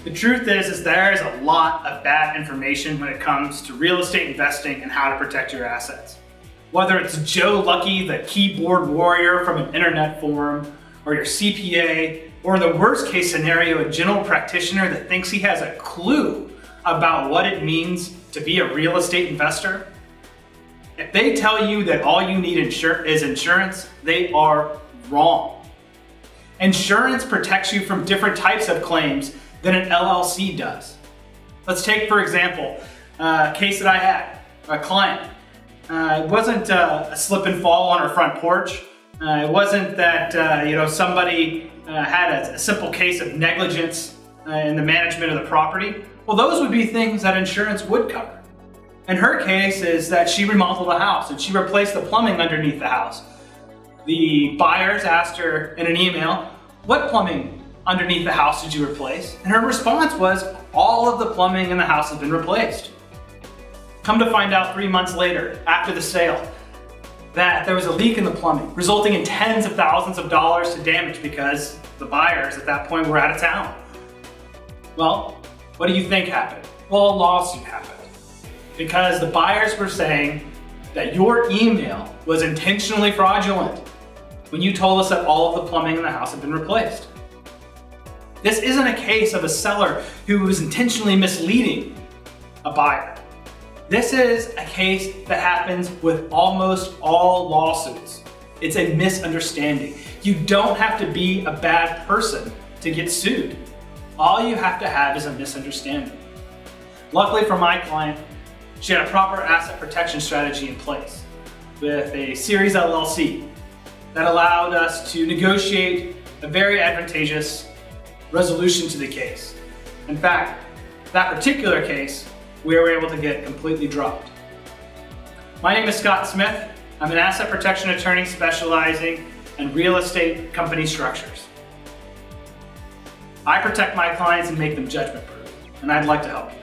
The truth is there is a lot of bad information when it comes to real estate investing and how to protect your assets. Whether it's Joe Lucky, the keyboard warrior from an internet forum, or your CPA, or in the worst case scenario, a general practitioner that thinks he has a clue about what it means to be a real estate investor, if they tell you that all you need is insurance, they are wrong. Insurance protects you from different types of claims than an LLC does. Let's take, for example, a case that I had, a client. It wasn't a slip and fall on her front porch. It wasn't that somebody had a simple case of negligence in the management of the property. Well, those would be things that insurance would cover. In her case is that she remodeled a house and she replaced the plumbing underneath the house. The buyers asked her in an email, "What plumbing underneath the house did you replace?" And her response was, "All of the plumbing in the house has been replaced." Come to find out 3 months later, after the sale, that there was a leak in the plumbing, resulting in tens of thousands of dollars to damage because the buyers at that point were out of town. Well, what do you think happened? Well, a lawsuit happened because the buyers were saying that your email was intentionally fraudulent when you told us that all of the plumbing in the house had been replaced. This isn't a case of a seller who was intentionally misleading a buyer. This is a case that happens with almost all lawsuits. It's a misunderstanding. You don't have to be a bad person to get sued. All you have to have is a misunderstanding. Luckily for my client, she had a proper asset protection strategy in place with a series LLC that allowed us to negotiate a very advantageous resolution to the case. In fact, that particular case, we were able to get completely dropped. My name is Scott Smith. I'm an asset protection attorney specializing in real estate company structures. I protect my clients and make them judgment-proof, and I'd like to help you.